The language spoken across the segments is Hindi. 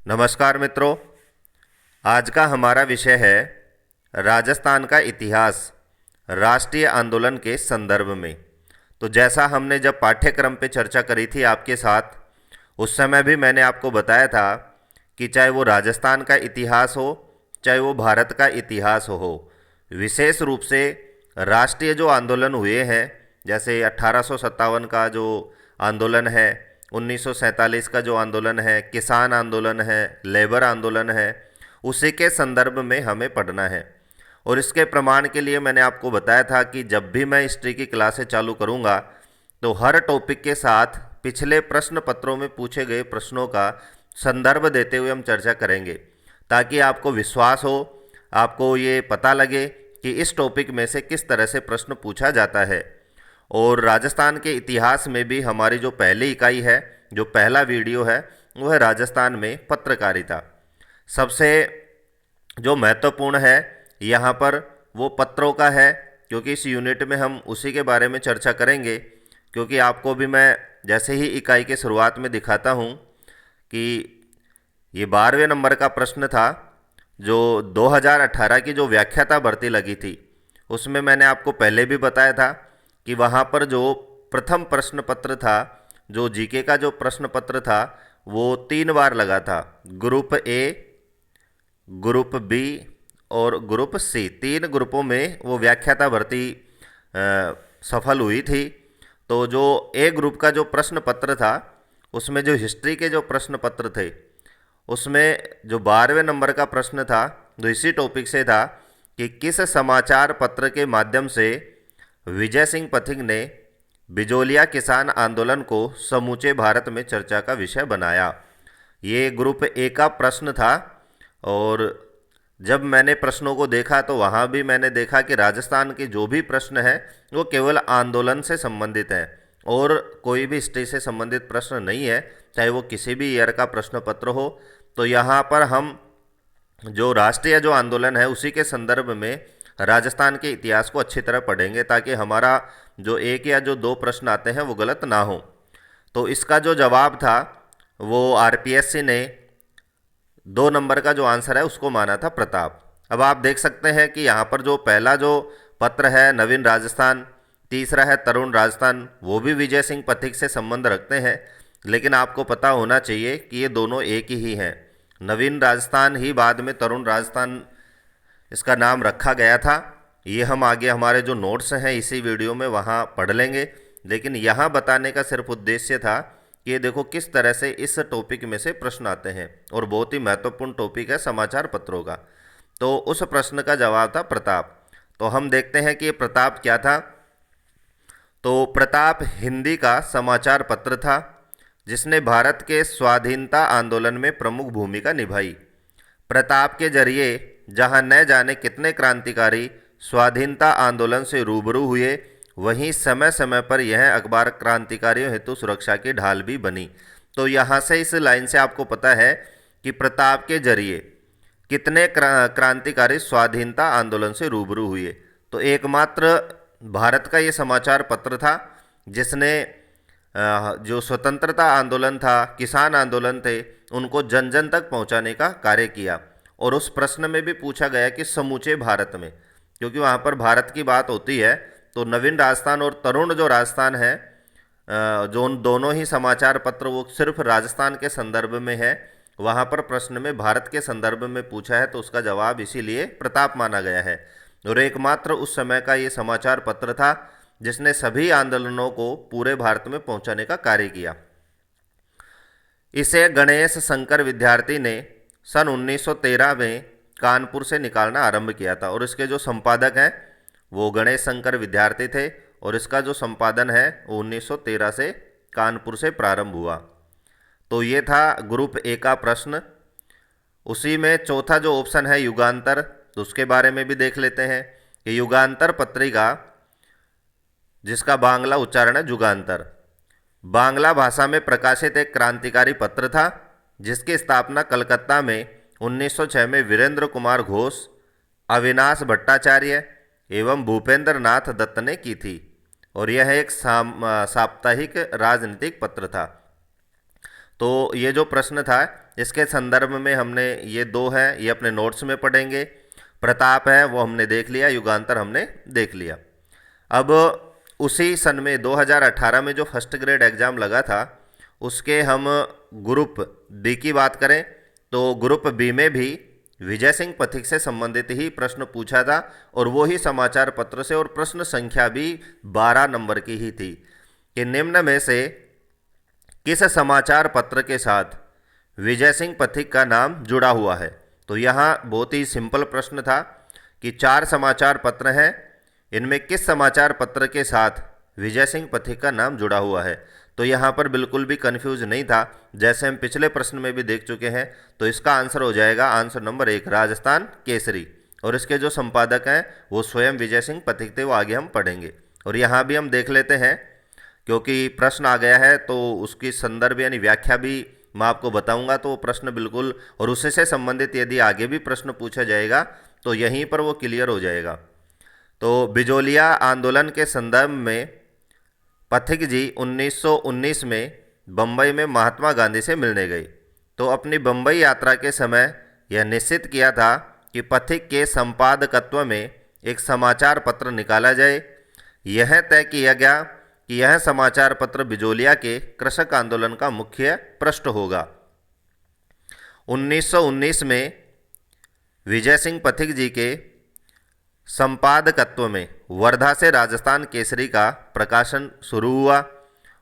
नमस्कार मित्रों। आज का हमारा विषय है राजस्थान का इतिहास राष्ट्रीय आंदोलन के संदर्भ में। तो जैसा हमने जब पाठ्यक्रम पे चर्चा करी थी आपके साथ, उस समय भी मैंने आपको बताया था कि चाहे वो राजस्थान का इतिहास हो, चाहे वो भारत का इतिहास हो, विशेष रूप से राष्ट्रीय जो आंदोलन हुए हैं, जैसे 1857 का जो आंदोलन है, 1947 का जो आंदोलन है, किसान आंदोलन है, लेबर आंदोलन है, उसी के संदर्भ में हमें पढ़ना है। और इसके प्रमाण के लिए मैंने आपको बताया था कि जब भी मैं हिस्ट्री की क्लासें चालू करूँगा तो हर टॉपिक के साथ पिछले प्रश्न पत्रों में पूछे गए प्रश्नों का संदर्भ देते हुए हम चर्चा करेंगे, ताकि आपको विश्वास हो, आपको ये पता लगे कि इस टॉपिक में से किस तरह से प्रश्न पूछा जाता है। और राजस्थान के इतिहास में भी हमारी जो पहली इकाई है, जो पहला वीडियो है, वो है राजस्थान में पत्रकारिता। सबसे जो महत्वपूर्ण है यहाँ पर वो पत्रों का है, क्योंकि इस यूनिट में हम उसी के बारे में चर्चा करेंगे। क्योंकि आपको भी मैं जैसे ही इकाई के शुरुआत में दिखाता हूँ कि ये 12वें नंबर का प्रश्न था, जो 2018 की जो व्याख्याता भर्ती लगी थी, उसमें मैंने आपको पहले भी बताया था कि वहाँ पर जो प्रथम प्रश्न पत्र था, जो जीके का जो प्रश्न पत्र था, वो 3 बार लगा था। ग्रुप ए, ग्रुप बी और ग्रुप सी, 3 ग्रुपों में वो व्याख्याता भर्ती सफल हुई थी। तो जो ए ग्रुप का जो प्रश्न पत्र था, उसमें जो हिस्ट्री के जो प्रश्न पत्र थे, उसमें जो 12वें नंबर का प्रश्न था, जो इसी टॉपिक से था कि किस समाचार पत्र के माध्यम से विजय सिंह पथिक ने बिजोलिया किसान आंदोलन को समूचे भारत में चर्चा का विषय बनाया। ये ग्रुप ए का प्रश्न था। और जब मैंने प्रश्नों को देखा तो वहाँ भी मैंने देखा कि राजस्थान के जो भी प्रश्न हैं वो केवल आंदोलन से संबंधित हैं और कोई भी हिस्ट्री से संबंधित प्रश्न नहीं है, चाहे वो किसी भी ईयर का प्रश्न पत्र हो। तो यहाँ पर हम जो राष्ट्रीय जो आंदोलन है उसी के संदर्भ में राजस्थान के इतिहास को अच्छी तरह पढ़ेंगे, ताकि हमारा जो एक या जो 2 प्रश्न आते हैं वो गलत ना हो। तो इसका जो जवाब था वो आरपीएससी ने 2 नंबर का जो आंसर है उसको माना था प्रताप। अब आप देख सकते हैं कि यहाँ पर जो पहला जो पत्र है नवीन राजस्थान, तीसरा है तरुण राजस्थान, वो भी विजय सिंह पथिक से संबंध रखते हैं। लेकिन आपको पता होना चाहिए कि ये दोनों एक ही हैं। नवीन राजस्थान ही बाद में तरुण राजस्थान इसका नाम रखा गया था। ये हम आगे हमारे जो नोट्स हैं इसी वीडियो में वहाँ पढ़ लेंगे। लेकिन यहाँ बताने का सिर्फ उद्देश्य था कि ये देखो किस तरह से इस टॉपिक में से प्रश्न आते हैं, और बहुत ही महत्वपूर्ण टॉपिक है समाचार पत्रों का। तो उस प्रश्न का जवाब था प्रताप। तो हम देखते हैं कि ये प्रताप क्या था। तो प्रताप हिंदी का समाचार पत्र था, जिसने भारत के स्वाधीनता आंदोलन में प्रमुख भूमिका निभाई। प्रताप के जरिए जहां न जाने कितने क्रांतिकारी स्वाधीनता आंदोलन से रूबरू हुए, वहीं समय समय पर यह अखबार क्रांतिकारियों हेतु सुरक्षा की ढाल भी बनी। तो यहाँ से इस लाइन से आपको पता है कि प्रताप के जरिए कितने क्रांतिकारी स्वाधीनता आंदोलन से रूबरू हुए। तो एकमात्र भारत का ये समाचार पत्र था जिसने जो स्वतंत्रता आंदोलन था, किसान आंदोलन थे, उनको जन जन तक पहुंचाने का कार्य किया। और उस प्रश्न में भी पूछा गया कि समूचे भारत में, क्योंकि वहाँ पर भारत की बात होती है, तो नवीन राजस्थान और तरुण जो राजस्थान है, जो उन दोनों ही समाचार पत्र वो सिर्फ राजस्थान के संदर्भ में है। वहाँ पर प्रश्न में भारत के संदर्भ में पूछा है, तो उसका जवाब इसीलिए प्रताप माना गया है। और एकमात्र उस समय का ये समाचार पत्र था जिसने सभी आंदोलनों को पूरे भारत में पहुंचाने का कार्य किया। इसे गणेश शंकर विद्यार्थी ने सन 1913 में कानपुर से निकालना आरंभ किया था। और इसके जो संपादक हैं वो गणेश शंकर विद्यार्थी थे, और इसका जो संपादन है वो 1913 से कानपुर से प्रारंभ हुआ। तो ये था ग्रुप ए का प्रश्न। उसी में चौथा जो ऑप्शन है युगांतर, तो उसके बारे में भी देख लेते हैं कि युगांतर पत्रिका, जिसका बांग्ला उच्चारण है जुगांतर, बांग्ला भाषा में प्रकाशित एक क्रांतिकारी पत्र था, जिसकी स्थापना कलकत्ता में 1906 में वीरेंद्र कुमार घोष, अविनाश भट्टाचार्य एवं भूपेंद्र नाथ दत्त ने की थी। और यह एक साप्ताहिक राजनीतिक पत्र था। तो ये जो प्रश्न था इसके संदर्भ में हमने ये दो हैं, ये अपने नोट्स में पढ़ेंगे। प्रताप है वो हमने देख लिया, युगांतर हमने देख लिया। अब उसी सन में 2018 में जो फर्स्ट ग्रेड एग्ज़ाम लगा था उसके हम ग्रुप बी की बात करें तो ग्रुप बी में भी विजय सिंह पथिक से संबंधित ही प्रश्न पूछा था और वो ही समाचार पत्र से, और प्रश्न संख्या भी 12 नंबर की ही थी कि निम्न में से किस समाचार पत्र के साथ विजय सिंह पथिक का नाम जुड़ा हुआ है। तो यहाँ बहुत ही सिंपल प्रश्न था कि 4 समाचार पत्र हैं, इनमें किस समाचार पत्र के साथ विजय सिंह पथिक का नाम जुड़ा हुआ है। तो यहाँ पर बिल्कुल भी कंफ्यूज नहीं था, जैसे हम पिछले प्रश्न में भी देख चुके हैं। तो इसका आंसर हो जाएगा आंसर नंबर 1 राजस्थान केसरी, और इसके जो संपादक हैं वो स्वयं विजय सिंह पथिक थे, वो आगे हम पढ़ेंगे। और यहाँ भी हम देख लेते हैं क्योंकि प्रश्न आ गया है तो उसकी संदर्भ यानी व्याख्या भी मैं आपको बताऊंगा, तो वो प्रश्न बिल्कुल और उससे से संबंधित यदि आगे भी प्रश्न पूछा जाएगा तो यहीं पर वो क्लियर हो जाएगा। तो बिजोलिया आंदोलन के संदर्भ में पथिक जी 1919 में बम्बई में महात्मा गांधी से मिलने गए। तो अपनी बम्बई यात्रा के समय यह निश्चित किया था कि पथिक के संपादकत्व में एक समाचार पत्र निकाला जाए। यह तय किया गया कि यह समाचार पत्र बिजोलिया के कृषक आंदोलन का मुख्य पृष्ठ होगा। 1919 में विजय सिंह पथिक जी के संपादकत्व में वर्धा से राजस्थान केसरी का प्रकाशन शुरू हुआ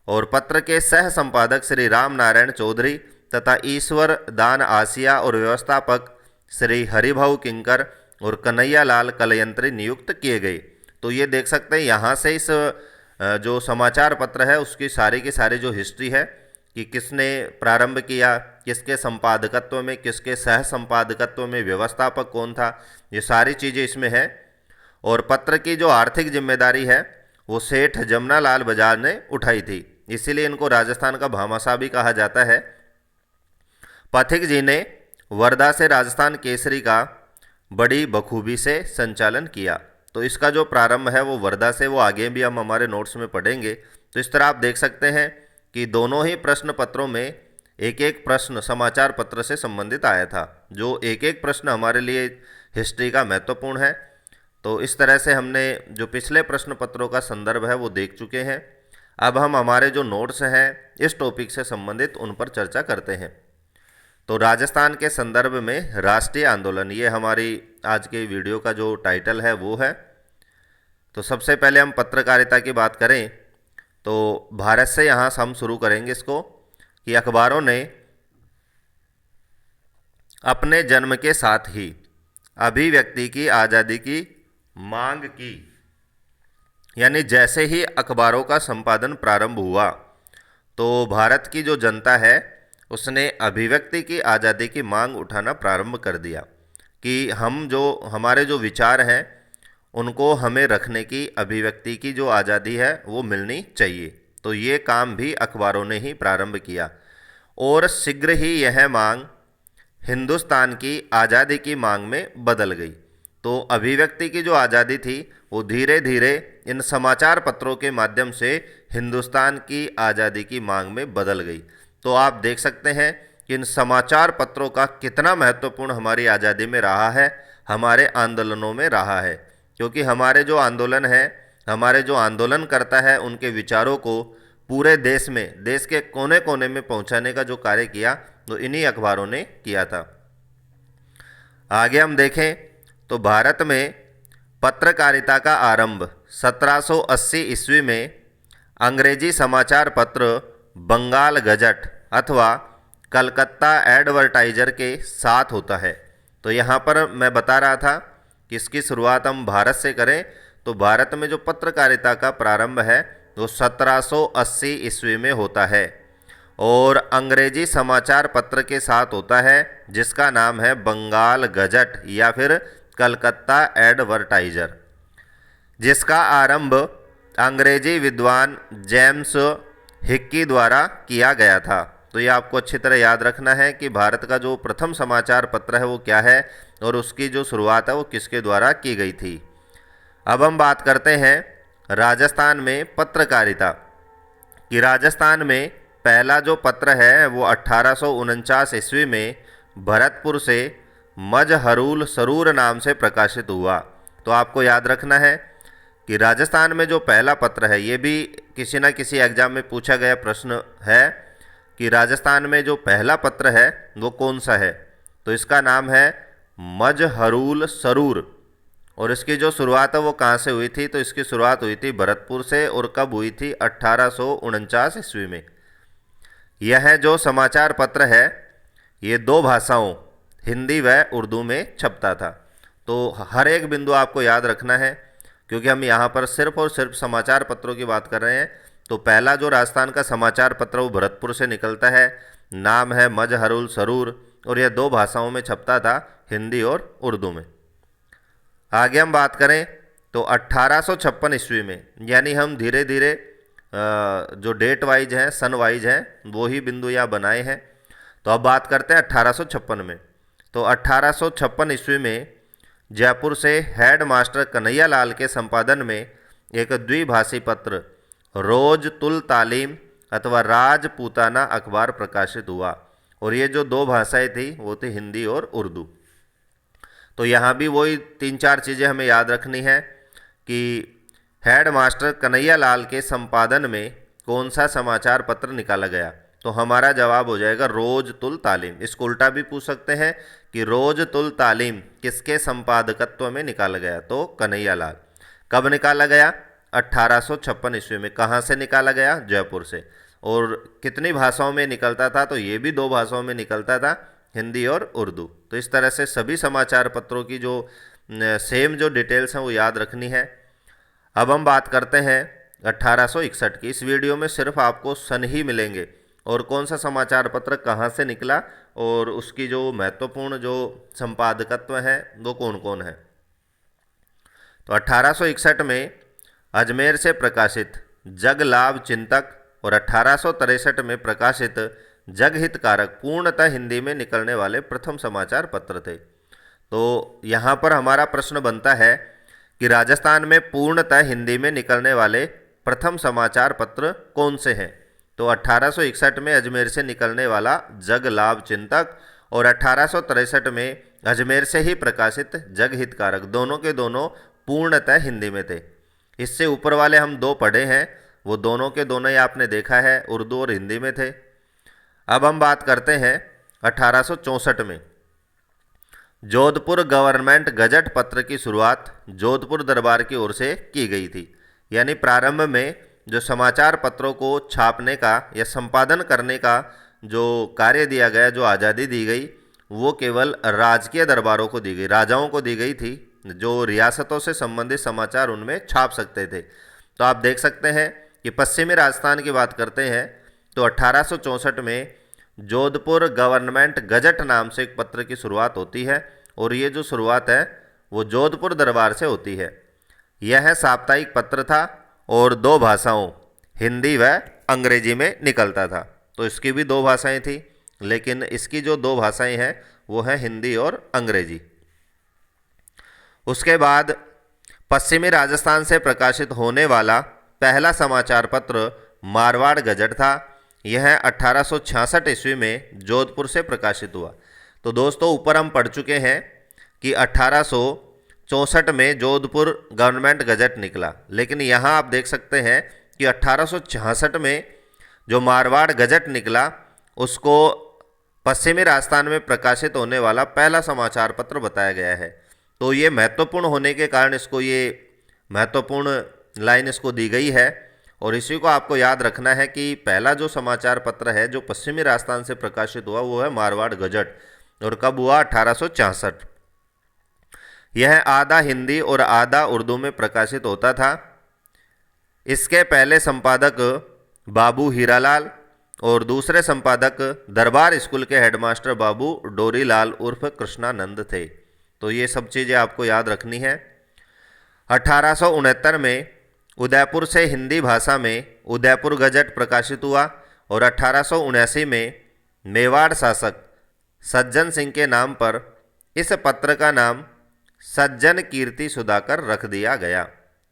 और पत्र के सह संपादक श्री राम नारायण चौधरी तथा ईश्वर दान आसिया और व्यवस्थापक श्री हरिभाऊ किंकर और कन्हैया लाल कलयंत्री नियुक्त किए गए। तो ये देख सकते हैं यहाँ से इस जो समाचार पत्र है उसकी सारी की सारी जो हिस्ट्री है कि किसने प्रारंभ किया, किसके संपादकत्व में, किसके सह संपादकत्व में, व्यवस्थापक कौन था, ये सारी चीज़ें इसमें है। और पत्र की जो आर्थिक जिम्मेदारी है वो सेठ जमुना लाल बजाज ने उठाई थी, इसीलिए इनको राजस्थान का भामाशाह भी कहा जाता है। पथिक जी ने वर्धा से राजस्थान केसरी का बड़ी बखूबी से संचालन किया। तो इसका जो प्रारंभ है वो वर्धा से, वो आगे भी हम हमारे नोट्स में पढ़ेंगे। तो इस तरह आप देख सकते हैं कि दोनों ही प्रश्न पत्रों में एक एक प्रश्न समाचार पत्र से संबंधित आया था, जो एक एक प्रश्न हमारे लिए हिस्ट्री का महत्वपूर्ण है। तो इस तरह से हमने जो पिछले प्रश्न पत्रों का संदर्भ है वो देख चुके हैं। अब हम हमारे जो नोट्स हैं इस टॉपिक से संबंधित उन पर चर्चा करते हैं। तो राजस्थान के संदर्भ में राष्ट्रीय आंदोलन, ये हमारी आज के वीडियो का जो टाइटल है वो है। तो सबसे पहले हम पत्रकारिता की बात करें तो भारत से यहाँ हम शुरू करेंगे इसको कि अखबारों ने अपने जन्म के साथ ही अभिव्यक्ति की आज़ादी की मांग की, यानी जैसे ही अखबारों का संपादन प्रारंभ हुआ तो भारत की जो जनता है उसने अभिव्यक्ति की आज़ादी की मांग उठाना प्रारंभ कर दिया कि हमारे जो विचार हैं उनको हमें रखने की, अभिव्यक्ति की जो आज़ादी है वो मिलनी चाहिए। तो ये काम भी अखबारों ने ही प्रारंभ किया और शीघ्र ही यह मांग हिंदुस्तान की आज़ादी की मांग में बदल गई। तो अभिव्यक्ति की जो आज़ादी थी वो धीरे धीरे इन समाचार पत्रों के माध्यम से हिंदुस्तान की आज़ादी की मांग में बदल गई। तो आप देख सकते हैं कि इन समाचार पत्रों का कितना महत्वपूर्ण हमारी आज़ादी में रहा है, हमारे आंदोलनों में रहा है। क्योंकि हमारे जो आंदोलन है, हमारे जो आंदोलन करता है, उनके विचारों को पूरे देश में, देश के कोने कोने में पहुंचाने का जो कार्य किया तो इन्हीं अखबारों ने किया था। आगे हम देखें तो भारत में पत्रकारिता का आरंभ 1780 ईस्वी में अंग्रेजी समाचार पत्र बंगाल गजट अथवा कलकत्ता एडवर्टाइजर के साथ होता है। तो यहाँ पर मैं बता रहा था कि इसकी शुरुआत हम भारत से करें तो भारत में जो पत्रकारिता का प्रारंभ है वो 1780 ईस्वी में होता है और अंग्रेजी समाचार पत्र के साथ होता है जिसका नाम है बंगाल गजट या फिर कलकत्ता एडवर्टाइजर, जिसका आरंभ अंग्रेजी विद्वान जेम्स हिक्की द्वारा किया गया था। तो ये आपको अच्छी तरह याद रखना है कि भारत का जो प्रथम समाचार पत्र है वो क्या है और उसकी जो शुरुआत है वो किसके द्वारा की गई थी। अब हम बात करते हैं राजस्थान में पत्रकारिता कि राजस्थान में पहला जो पत्र है वो 1849 ईस्वी में भरतपुर से मजहरुल सरूर नाम से प्रकाशित हुआ। तो आपको याद रखना है कि राजस्थान में जो पहला पत्र है, ये भी किसी न किसी एग्जाम में पूछा गया प्रश्न है कि राजस्थान में जो पहला पत्र है वो कौन सा है। तो इसका नाम है मजहरुल सरूर। और इसकी जो शुरुआत है वो कहाँ से हुई थी, तो इसकी शुरुआत हुई थी भरतपुर से, और कब हुई थी, 1849 ईस्वी में। यह जो समाचार पत्र है ये दो भाषाओं हिंदी व उर्दू में छपता था। तो हर एक बिंदु आपको याद रखना है, क्योंकि हम यहाँ पर सिर्फ और सिर्फ समाचार पत्रों की बात कर रहे हैं। तो पहला जो राजस्थान का समाचार पत्र वो भरतपुर से निकलता है, नाम है मजहरुल सरूर, और यह दो भाषाओं में छपता था, हिंदी और उर्दू में। आगे हम बात करें तो 1856 ईस्वी में, यानी हम धीरे धीरे जो डेट वाइज हैं, सन वाइज हैं, वो ही बिंदु यहाँ बनाए हैं। तो अब बात करते हैं 1856 में। तो 1856 ईस्वी में जयपुर से हेड मास्टर कन्हैया लाल के संपादन में एक द्विभाषी पत्र रोज तुल तालीम अथवा राजपूताना अखबार प्रकाशित हुआ। और ये जो दो भाषाएं थी वो थी हिंदी और उर्दू। तो यहाँ भी वही 3-4 चीज़ें हमें याद रखनी है कि हेड मास्टर कन्हैया लाल के संपादन में कौन सा समाचार पत्र निकाला गया। तो हमारा जवाब हो जाएगा रोज तुल तालीम। इसको उल्टा भी पूछ सकते हैं कि रोज तुल तालीम किसके संपादकत्व में निकाला गया, तो कन्हैया लाल। कब निकाला गया, 1856 ईस्वी में। कहाँ से निकाला गया, जयपुर से। और कितनी भाषाओं में निकलता था, तो ये भी दो भाषाओं में निकलता था, हिंदी और उर्दू। तो इस तरह से सभी समाचार पत्रों की जो सेम जो डिटेल्स हैं वो याद रखनी है। अब हम बात करते हैं 1861 की। इस वीडियो में सिर्फ आपको सन ही मिलेंगे और कौन सा समाचार पत्र कहाँ से निकला और उसकी जो महत्वपूर्ण जो संपादकत्व है वो कौन कौन है। तो 1861 में अजमेर से प्रकाशित जग लाभ चिंतक और 1863 में प्रकाशित जग हितकारक पूर्णतः हिंदी में निकलने वाले प्रथम समाचार पत्र थे। तो यहाँ पर हमारा प्रश्न बनता है कि राजस्थान में पूर्णतः हिंदी में निकलने वाले प्रथम समाचार पत्र कौन से हैं। तो 1861 में अजमेर से निकलने वाला जग लाभ चिंतक और 1863 में अजमेर से ही प्रकाशित जग हितकारक, दोनों के दोनों पूर्णतः हिंदी में थे। इससे ऊपर वाले हम दो पढ़े हैं, वो दोनों के दोनों ही आपने देखा है, उर्दू और हिंदी में थे। अब हम बात करते हैं 1864 में। जोधपुर गवर्नमेंट गजट पत्र की शुरुआत जोधपुर दरबार की ओर से की गई थी। यानी प्रारंभ में जो समाचार पत्रों को छापने का या संपादन करने का जो कार्य दिया गया, जो आज़ादी दी गई, वो केवल राजकीय दरबारों को दी गई, राजाओं को दी गई थी, जो रियासतों से संबंधित समाचार उनमें छाप सकते थे। तो आप देख सकते हैं कि पश्चिमी राजस्थान की बात करते हैं तो 1864 में जोधपुर गवर्नमेंट गजट नाम से एक पत्र की शुरुआत होती है, और ये जो शुरुआत है वो जोधपुर दरबार से होती है। यह साप्ताहिक पत्र था और दो भाषाओं हिंदी व अंग्रेजी में निकलता था। तो इसकी भी दो भाषाएं थी, लेकिन इसकी जो दो भाषाएं हैं वो है हिंदी और अंग्रेजी। उसके बाद पश्चिमी राजस्थान से प्रकाशित होने वाला पहला समाचार पत्र मारवाड़ गजट था। यह 1866 ईस्वी में जोधपुर से प्रकाशित हुआ। तो दोस्तों ऊपर हम पढ़ चुके हैं कि 1864 में जोधपुर गवर्नमेंट गजट निकला, लेकिन यहाँ आप देख सकते हैं कि 1866 में जो मारवाड़ गजट निकला उसको पश्चिमी राजस्थान में प्रकाशित होने वाला पहला समाचार पत्र बताया गया है। तो ये महत्वपूर्ण होने के कारण इसको ये महत्वपूर्ण लाइन इसको दी गई है, और इसी को आपको याद रखना है कि पहला जो समाचार पत्र है जो पश्चिमी राजस्थान से प्रकाशित हुआ वो है मारवाड़ गजट, और कब हुआ, 1866। यह आधा हिंदी और आधा उर्दू में प्रकाशित होता था। इसके पहले संपादक बाबू हीरालाल और दूसरे संपादक दरबार स्कूल के हेडमास्टर बाबू डोरीलाल उर्फ कृष्णानंद थे। तो ये सब चीज़ें आपको याद रखनी है। 1869 में उदयपुर से हिंदी भाषा में उदयपुर गजट प्रकाशित हुआ, और 1879 में मेवाड़ शासक सज्जन सिंह के नाम पर इस पत्र का नाम सज्जन कीर्ति सुधाकर रख दिया गया।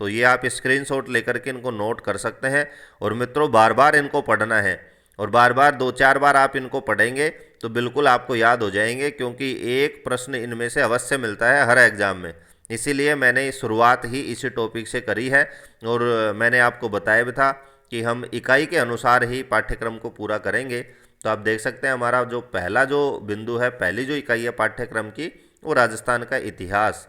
तो ये आप स्क्रीनशॉट लेकर के इनको नोट कर सकते हैं, और मित्रों बार बार इनको पढ़ना है, और बार बार 2-4 बार आप इनको पढ़ेंगे तो बिल्कुल आपको याद हो जाएंगे, क्योंकि एक प्रश्न इनमें से अवश्य मिलता है हर एग्ज़ाम में। इसीलिए मैंने शुरुआत ही इसी टॉपिक से करी है और मैंने आपको बताया भी था कि हम इकाई के अनुसार ही पाठ्यक्रम को पूरा करेंगे। तो आप देख सकते हैं हमारा जो पहला जो बिंदु है, पहली जो इकाई है पाठ्यक्रम की, वो राजस्थान का इतिहास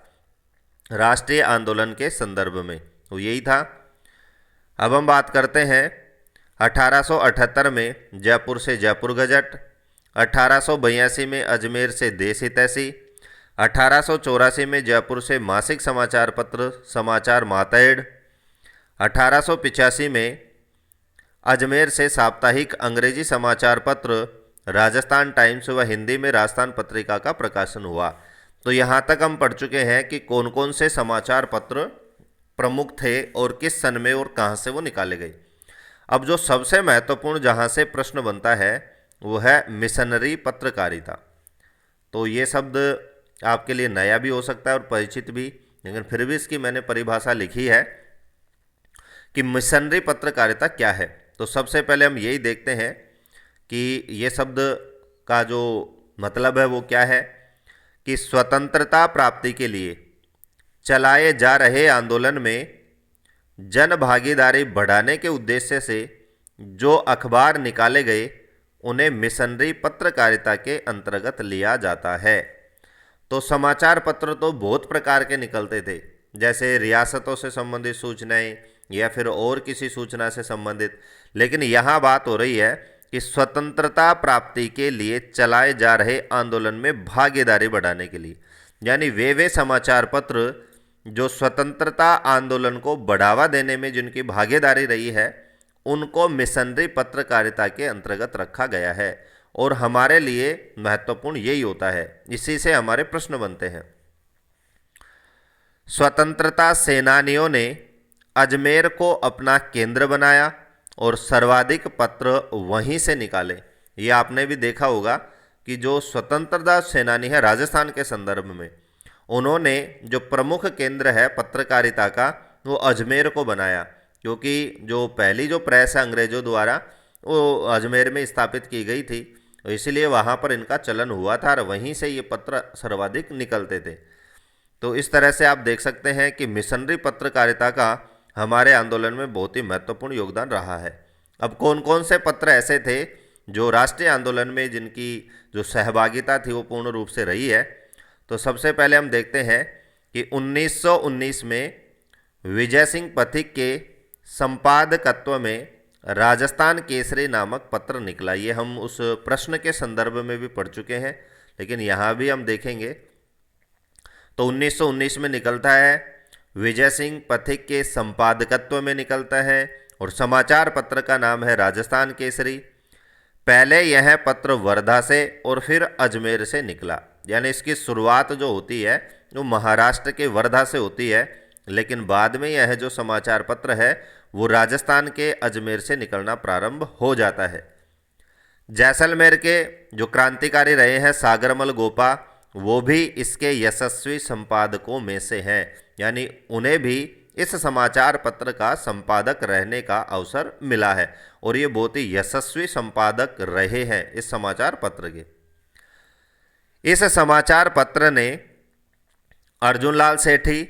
राष्ट्रीय आंदोलन के संदर्भ में, तो यही था। अब हम बात करते हैं 1878 में जयपुर से जयपुर गजट, 1882 में अजमेर से देसी तैसी, 1884 में जयपुर से मासिक समाचार पत्र समाचार मातेड़, 1885 में अजमेर से साप्ताहिक अंग्रेजी समाचार पत्र राजस्थान टाइम्स व हिंदी में राजस्थान पत्रिका का प्रकाशन हुआ। तो यहाँ तक हम पढ़ चुके हैं कि कौन कौन से समाचार पत्र प्रमुख थे और किस सन में और कहाँ से वो निकाले गए। अब जो सबसे महत्वपूर्ण जहाँ से प्रश्न बनता है वो है मिशनरी पत्रकारिता। तो ये शब्द आपके लिए नया भी हो सकता है और परिचित भी, लेकिन फिर भी इसकी मैंने परिभाषा लिखी है कि मिशनरी पत्रकारिता क्या है। तो सबसे पहले हम यही देखते हैं कि ये शब्द का जो मतलब है वो क्या है, कि स्वतंत्रता प्राप्ति के लिए चलाए जा रहे आंदोलन में जन भागीदारी बढ़ाने के उद्देश्य से जो अखबार निकाले गए उन्हें मिशनरी पत्रकारिता के अंतर्गत लिया जाता है। तो समाचार पत्र तो बहुत प्रकार के निकलते थे, जैसे रियासतों से संबंधित सूचनाएं या फिर और किसी सूचना से संबंधित, लेकिन यहाँ बात हो रही है कि स्वतंत्रता प्राप्ति के लिए चलाए जा रहे आंदोलन में भागीदारी बढ़ाने के लिए, यानी वे समाचार पत्र जो स्वतंत्रता आंदोलन को बढ़ावा देने में जिनकी भागीदारी रही है उनको मिशनरी पत्रकारिता के अंतर्गत रखा गया है। और हमारे लिए महत्वपूर्ण यही होता है, इसी से हमारे प्रश्न बनते हैं। स्वतंत्रता सेनानियों ने अजमेर को अपना केंद्र बनाया और सर्वाधिक पत्र वहीं से निकाले। ये आपने भी देखा होगा कि जो स्वतंत्रता सेनानी है राजस्थान के संदर्भ में, उन्होंने जो प्रमुख केंद्र है पत्रकारिता का वो अजमेर को बनाया, क्योंकि जो पहली जो प्रेस है अंग्रेजों द्वारा वो अजमेर में स्थापित की गई थी, तो इसीलिए वहाँ पर इनका चलन हुआ था और वहीं से ये पत्र सर्वाधिक निकलते थे। तो इस तरह से आप देख सकते हैं कि मिशनरी पत्रकारिता का हमारे आंदोलन में बहुत ही महत्वपूर्ण योगदान रहा है। अब कौन कौन से पत्र ऐसे थे जो राष्ट्रीय आंदोलन में जिनकी जो सहभागिता थी वो पूर्ण रूप से रही है, तो सबसे पहले हम देखते हैं कि 1919 में विजय सिंह पथिक के संपादकत्व में राजस्थान केसरी नामक पत्र निकला। ये हम उस प्रश्न के संदर्भ में भी पढ़ चुके हैं, लेकिन यहाँ भी हम देखेंगे। तो 1919 में निकलता है, विजय सिंह पथिक के संपादकत्व में निकलता है और समाचार पत्र का नाम है राजस्थान केसरी। पहले यह पत्र वर्धा से और फिर अजमेर से निकला, यानी इसकी शुरुआत जो होती है वो महाराष्ट्र के वर्धा से होती है, लेकिन बाद में यह जो समाचार पत्र है वो राजस्थान के अजमेर से निकलना प्रारंभ हो जाता है। जैसलमेर के जो क्रांतिकारी रहे हैं सागरमल गोपा, वो भी इसके यशस्वी संपादकों में से हैं, यानी उन्हें भी इस समाचार पत्र का संपादक रहने का अवसर मिला है और ये बहुत ही यशस्वी संपादक रहे हैं इस समाचार पत्र के। इस समाचार पत्र ने अर्जुनलाल सेठी,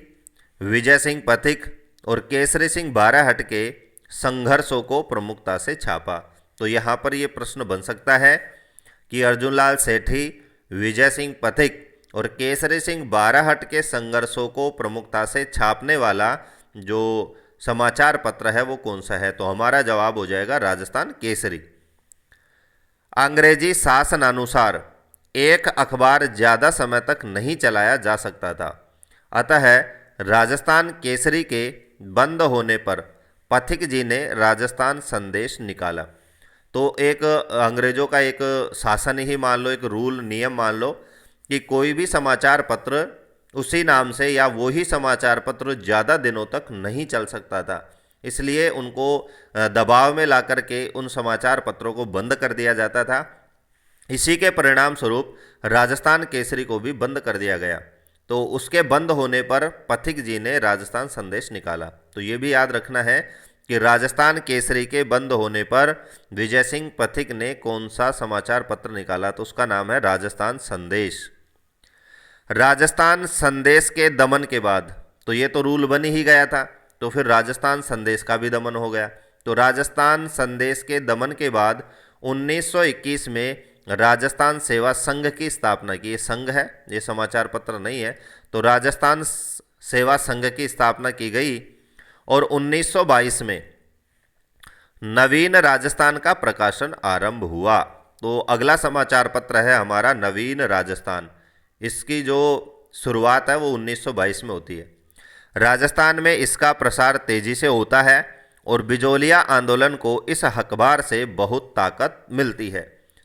विजय सिंह पथिक और केसरी सिंह बाराहट के संघर्षों को प्रमुखता से छापा। तो यहाँ पर ये प्रश्न बन सकता है कि अर्जुनलाल सेठी, विजय सिंह पथिक और केसरी सिंह बाराहट के संघर्षों को प्रमुखता से छापने वाला जो समाचार पत्र है वो कौन सा है, तो हमारा जवाब हो जाएगा राजस्थान केसरी। अंग्रेजी शासनानुसार एक अखबार ज़्यादा समय तक नहीं चलाया जा सकता था, अतः राजस्थान केसरी के बंद होने पर पथिक जी ने राजस्थान संदेश निकाला। तो एक अंग्रेजों का एक शासन ही मान लो, एक रूल नियम मान लो कि कोई भी समाचार पत्र उसी नाम से या वही समाचार पत्र ज़्यादा दिनों तक नहीं चल सकता था, इसलिए उनको दबाव में ला करके उन समाचार पत्रों को बंद कर दिया जाता था। इसी के परिणाम स्वरूप राजस्थान केसरी को भी बंद कर दिया गया। तो उसके बंद होने पर पथिक जी ने राजस्थान संदेश निकाला। तो ये भी याद रखना है कि राजस्थान केसरी के बंद होने पर विजय सिंह पथिक ने कौन सा समाचार पत्र निकाला? तो उसका नाम है राजस्थान संदेश। राजस्थान संदेश के दमन के बाद, तो ये तो रूल बन ही गया था, तो फिर राजस्थान संदेश का भी दमन हो गया। तो राजस्थान संदेश के दमन के बाद 1921 में राजस्थान सेवा संघ की स्थापना की। ये संघ है, ये समाचार पत्र नहीं है। तो राजस्थान सेवा संघ की स्थापना की गई और 1922 में नवीन राजस्थान का प्रकाशन आरंभ हुआ। तो अगला समाचार पत्र है हमारा नवीन राजस्थान। इसकी जो शुरुआत है वो 1922 में होती है। राजस्थान में इसका प्रसार तेजी से होता है और बिजोलिया आंदोलन को इस अखबार से बहुत ताकत मिलती है।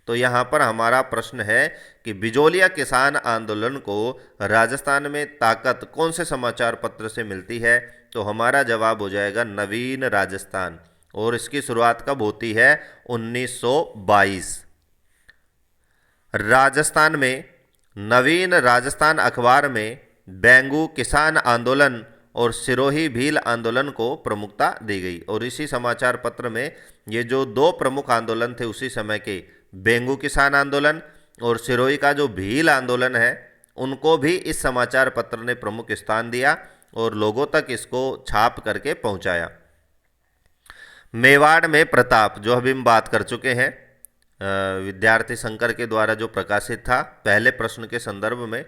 तो यहाँ पर हमारा प्रश्न है कि बिजोलिया किसान आंदोलन को राजस्थान में ताकत कौन से समाचार पत्र से मिलती है? तो हमारा जवाब हो जाएगा नवीन राजस्थान, और इसकी शुरुआत कब होती है? 1922। राजस्थान में नवीन राजस्थान अखबार में बेंगू किसान आंदोलन और सिरोही भील आंदोलन को प्रमुखता दी गई। और इसी समाचार पत्र में ये जो दो प्रमुख आंदोलन थे उसी समय के, बेंगू किसान आंदोलन और सिरोही का जो भील आंदोलन है, उनको भी इस समाचार पत्र ने प्रमुख स्थान दिया और लोगों तक इसको छाप करके पहुंचाया। मेवाड़ में प्रताप, जो अभी हम बात कर चुके हैं, विद्यार्थी शंकर के द्वारा जो प्रकाशित था पहले प्रश्न के संदर्भ में।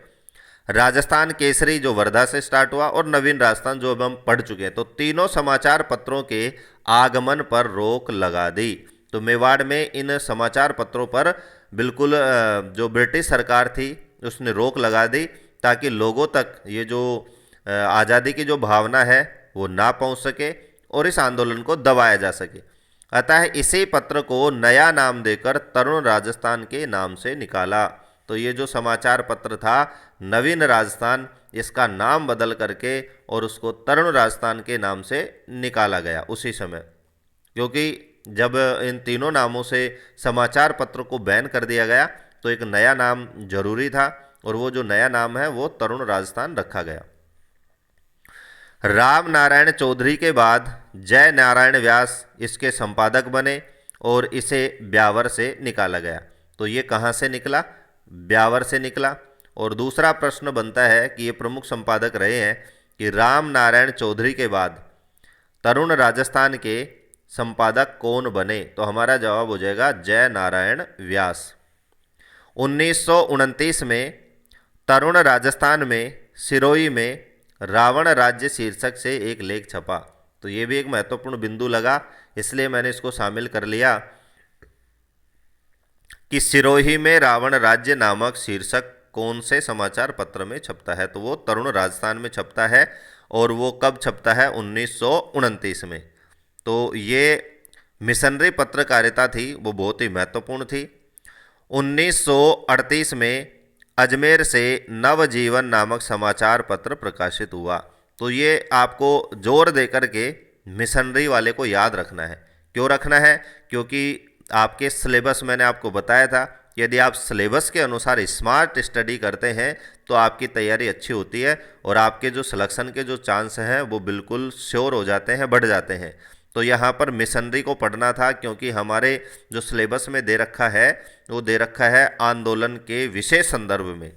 राजस्थान केसरी जो वर्धा से स्टार्ट हुआ और नवीन राजस्थान जो अब हम पढ़ चुके हैं। तो तीनों समाचार पत्रों के आगमन पर रोक लगा दी। तो मेवाड़ में इन समाचार पत्रों पर बिल्कुल जो ब्रिटिश सरकार थी उसने रोक लगा दी, ताकि लोगों तक ये जो आज़ादी की जो भावना है वो ना पहुंच सके और इस आंदोलन को दबाया जा सके। अतः इसी पत्र को नया नाम देकर तरुण राजस्थान के नाम से निकाला। तो ये जो समाचार पत्र था नवीन राजस्थान, इसका नाम बदल करके और उसको तरुण राजस्थान के नाम से निकाला गया उसी समय, क्योंकि जब इन तीनों नामों से समाचार पत्र को बैन कर दिया गया तो एक नया नाम जरूरी था, और वो जो नया नाम है वो तरुण राजस्थान रखा गया। राम नारायण चौधरी के बाद जय नारायण व्यास इसके संपादक बने और इसे ब्यावर से निकाला गया। तो ये कहाँ से निकला? ब्यावर से निकला। और दूसरा प्रश्न बनता है कि ये प्रमुख संपादक रहे हैं कि राम नारायण चौधरी के बाद तरुण राजस्थान के संपादक कौन बने? तो हमारा जवाब हो जाएगा जय नारायण व्यास। 1929 में तरुण राजस्थान में सिरोही में रावण राज्य शीर्षक से एक लेख छपा। तो ये भी एक महत्वपूर्ण बिंदु लगा, इसलिए मैंने इसको शामिल कर लिया कि सिरोही में रावण राज्य नामक शीर्षक कौन से समाचार पत्र में छपता है? तो वो तरुण राजस्थान में छपता है, और वो कब छपता है? 1929 में। तो ये मिशनरी पत्रकारिता थी, वो बहुत ही महत्वपूर्ण थी। 1938 में अजमेर से नवजीवन नामक समाचार पत्र प्रकाशित हुआ। तो ये आपको जोर देकर के मिशनरी वाले को याद रखना है। क्यों रखना है? क्योंकि आपके सिलेबस, मैंने आपको बताया था, यदि आप सिलेबस के अनुसार स्मार्ट स्टडी करते हैं तो आपकी तैयारी अच्छी होती है और आपके जो सिलेक्शन के जो चांस हैं वो बिल्कुल श्योर हो जाते हैं, बढ़ जाते हैं। तो यहाँ पर मिशनरी को पढ़ना था, क्योंकि हमारे जो सिलेबस में दे रखा है वो दे रखा है आंदोलन के विशेष संदर्भ में।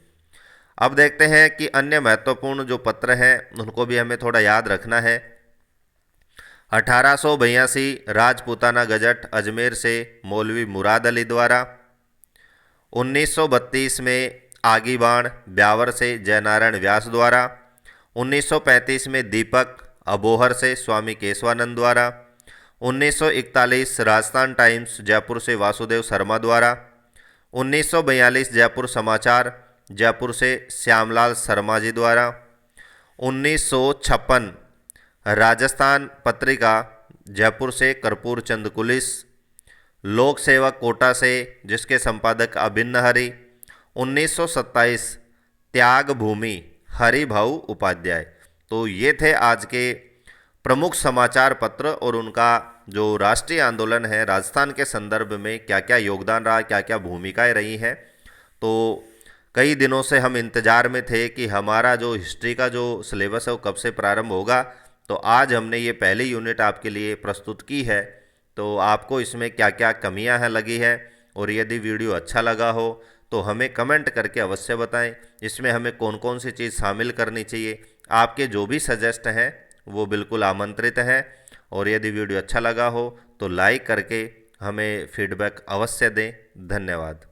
अब देखते हैं कि अन्य महत्वपूर्ण जो पत्र हैं उनको भी हमें थोड़ा याद रखना है। 1882 राजपूताना गजट अजमेर से मौलवी मुराद अली द्वारा। 1932 में आगीबाण ब्यावर से जयनारायण व्यास द्वारा। 1935 में दीपक अबोहर से स्वामी केशवानंद द्वारा। 1941 राजस्थान टाइम्स जयपुर से वासुदेव शर्मा द्वारा। 1942 जयपुर समाचार जयपुर से श्यामलाल शर्मा जी द्वारा। 1956 राजस्थान पत्रिका जयपुर से कर्पूर चंद कुलिस। लोक सेवक कोटा से जिसके संपादक अभिन्न हरि। 1927 त्याग भूमि हरि भाऊ उपाध्याय। तो ये थे आज के प्रमुख समाचार पत्र और उनका जो राष्ट्रीय आंदोलन है राजस्थान के संदर्भ में क्या क्या योगदान रहा, क्या क्या भूमिकाएं रही हैं। तो कई दिनों से हम इंतज़ार में थे कि हमारा जो हिस्ट्री का जो सिलेबस है वो कब से प्रारंभ होगा, तो आज हमने ये पहली यूनिट आपके लिए प्रस्तुत की है। तो आपको इसमें क्या क्या कमियां हैं लगी है, और यदि वीडियो अच्छा लगा हो तो हमें कमेंट करके अवश्य बताएं। इसमें हमें कौन कौन सी चीज़ शामिल करनी चाहिए, आपके जो भी सजेस्ट हैं वो बिल्कुल आमंत्रित हैं। और यदि वीडियो अच्छा लगा हो तो लाइक करके हमें फीडबैक अवश्य दें। धन्यवाद।